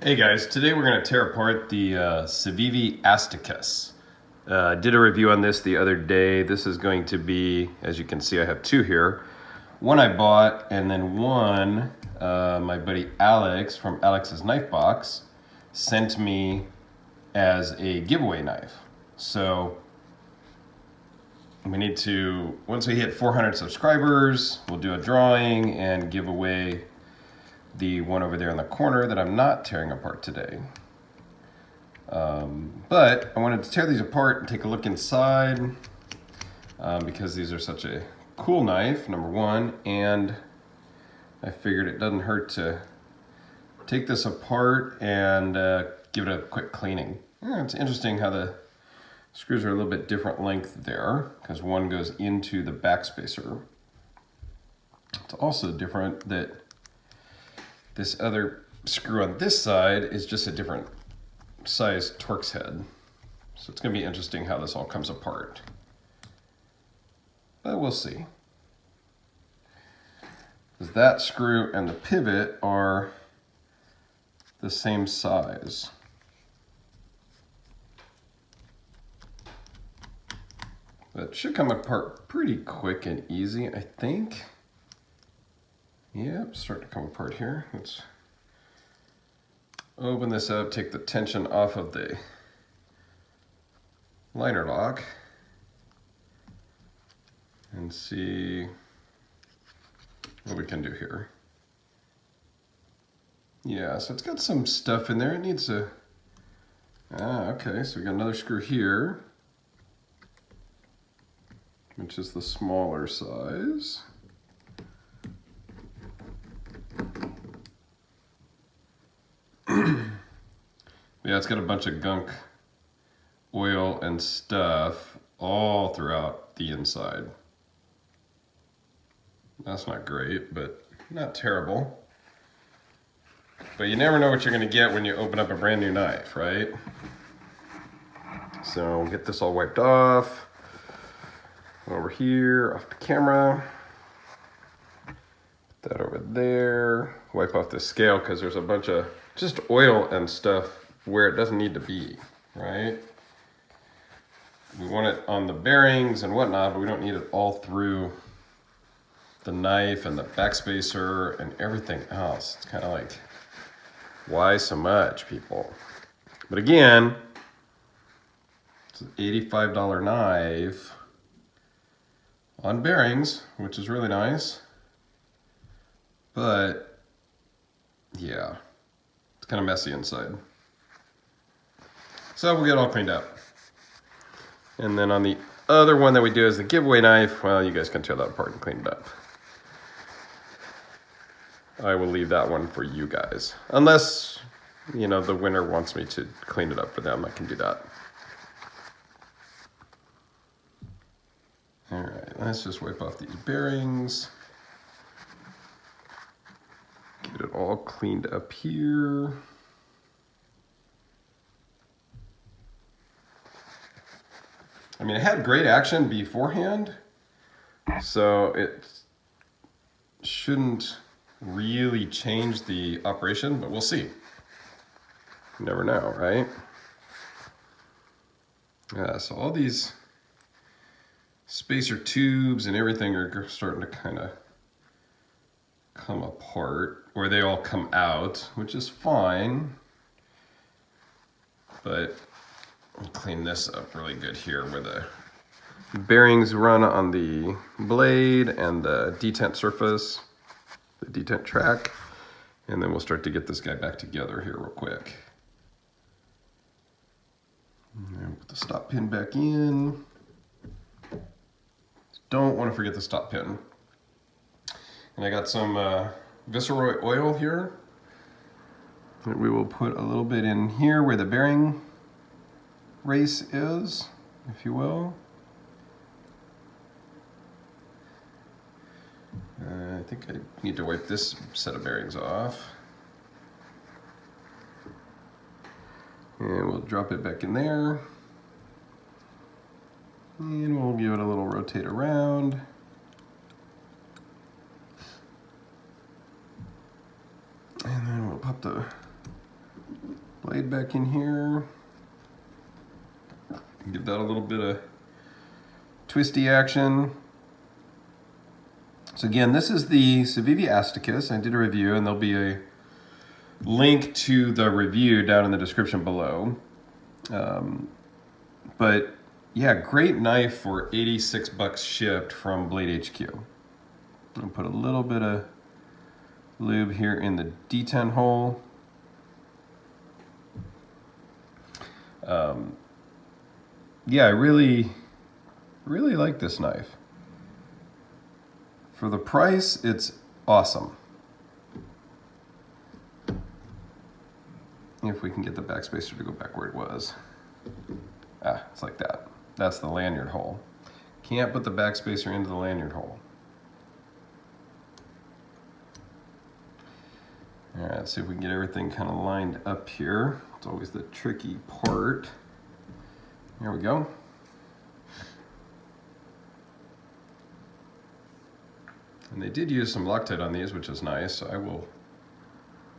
Hey guys, today we're going to tear apart the Civivi Asticus. I did a review on this the other day. This is going to be, as you can see, I have two here. One I bought, and then one my buddy Alex from Alex's Knife Box sent me as a giveaway knife. So we need to, once we hit 400 subscribers, we'll do a drawing and give away the one over there in the corner that I'm not tearing apart today. But I wanted to tear these apart and take a look inside because these are such a cool knife, number one, and I figured it doesn't hurt to take this apart and give it a quick cleaning. It's interesting how the screws are a little bit different length there because one goes into the back spacer. It's also different that this other screw on this side is just a different size Torx head. So it's going to be interesting how this all comes apart. But we'll see. Because that screw and the pivot are the same size. But it should come apart pretty quick and easy, I think. Yep, start to come apart here. Let's open this up, take the tension off of the liner lock, and see what we can do here. Yeah, so it's got some stuff in there. It needs a, okay, so we got another screw here, which is the smaller size. Yeah, it's got a bunch of gunk, oil, and stuff all throughout the inside. That's not great, but not terrible. But you never know what you're going to get when you open up a brand new knife, right? So we'll get this all wiped off. Over here, off the camera. Put that over there. Wipe off the scale because there's a bunch of just oil and stuff where it doesn't need to be, right? We want it on the bearings and whatnot, but we don't need it all through the knife and the backspacer and everything else. It's kind of like, why so much, people? But again, it's an $85 knife on bearings, which is really nice. But yeah, it's kind of messy inside. So we'll get it all cleaned up. And then on the other one that we do as the giveaway knife, well, you guys can tear that apart and clean it up. I will leave that one for you guys. Unless, you know, the winner wants me to clean it up for them, I can do that. All right, let's just wipe off these bearings. Get it all cleaned up here. I mean, it had great action beforehand, so it shouldn't really change the operation, but we'll see. You never know, right? Yeah, so all these spacer tubes and everything are starting to kind of come apart, or they all come out, which is fine. But I'll clean this up really good here where the bearings run on the blade and the detent surface, the detent track, and then we'll start to get this guy back together here real quick. And put the stop pin back in. Don't want to forget the stop pin. And I got some Viceroy oil here that we will put a little bit in here where the bearing race is, if you will. I think I need to wipe this set of bearings off. And we'll drop it back in there. And we'll give it a little rotate around. And then we'll pop the blade back in here. Give that a little bit of twisty action. So again, this is the Civivi Asticus. I did a review, and there'll be a link to the review down in the description below. But yeah, great knife for 86 bucks shipped from Blade HQ. I'll put a little bit of lube here in the D10 hole. Yeah, I really like this knife. For the price, it's awesome. If we can get the backspacer to go back where it was. Ah, it's like that. That's the lanyard hole. Can't put the backspacer into the lanyard hole. All right, let's see if we can get everything kind of lined up here. It's always the tricky part. There we go. And they did use some Loctite on these, which is nice. So I will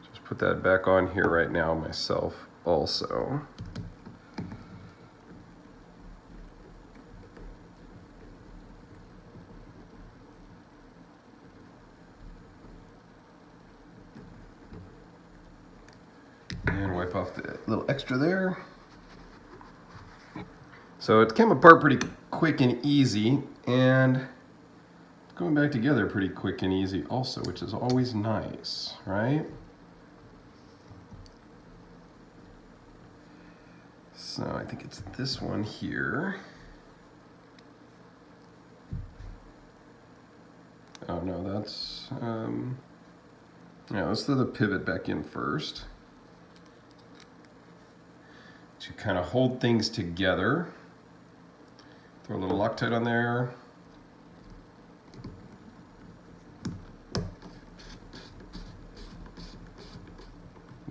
just put that back on here right now myself also. And wipe off the little extra there. So it came apart pretty quick and easy, and it's going back together pretty quick and easy also, which is always nice, right? So I think it's this one here. Oh no, that's, yeah, let's throw the pivot back in first to kind of hold things together. Throw a little Loctite on there.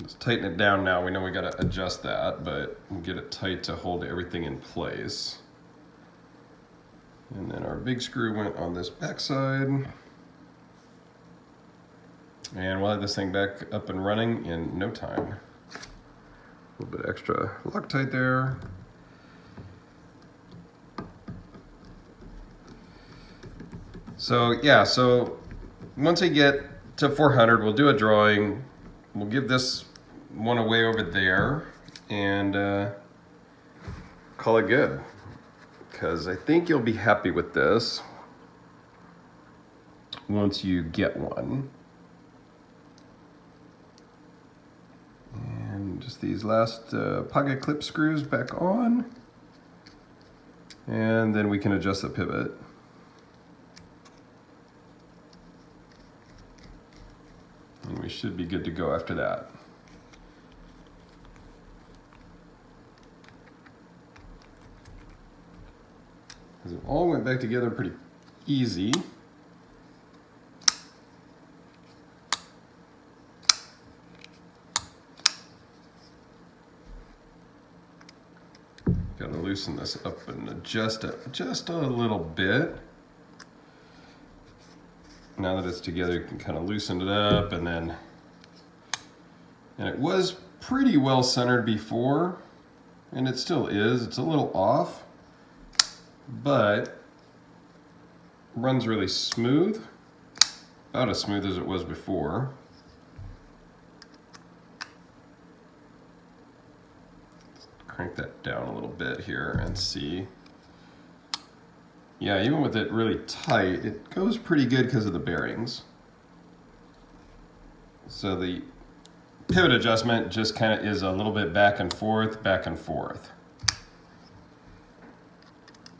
Let's tighten it down now. We know we got to adjust that, but we'll get it tight to hold everything in place. And then our big screw went on this back side. And we'll have this thing back up and running in no time. A little bit extra Loctite there. So yeah, so once I get to 400, we'll do a drawing. We'll give this one away over there and call it good. Because I think you'll be happy with this once you get one. And just these last pocket clip screws back on. And then we can adjust the pivot. And we should be good to go after that. Because it all went back together pretty easy. Got to loosen this up and adjust it just a little bit. Now that it's together, you can kind of loosen it up, and it was pretty well centered before, and it still is. It's a little off, but runs really smooth, about as smooth as it was before. Crank that down a little bit here and see. Yeah, even with it really tight, it goes pretty good because of the bearings. So the pivot adjustment just kind of is a little bit back and forth,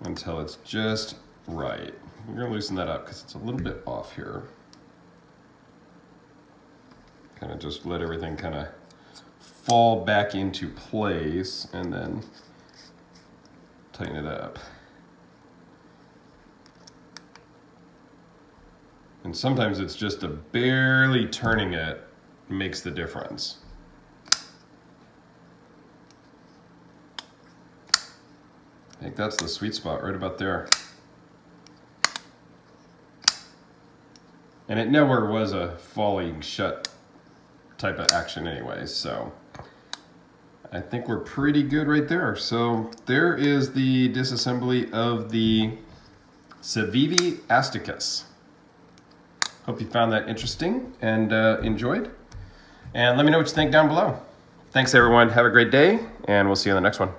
until it's just right. We're going to loosen that up because it's a little bit off here. Kind of just let everything kind of fall back into place and then tighten it up. And sometimes it's just a barely turning it makes the difference. I think that's the sweet spot right about there. And it nowhere was a falling shut type of action anyway, so I think we're pretty good right there. So there is the disassembly of the Civivi Asticus. Hope you found that interesting and enjoyed. And let me know what you think down below. Thanks everyone, have a great day, and we'll see you in the next one.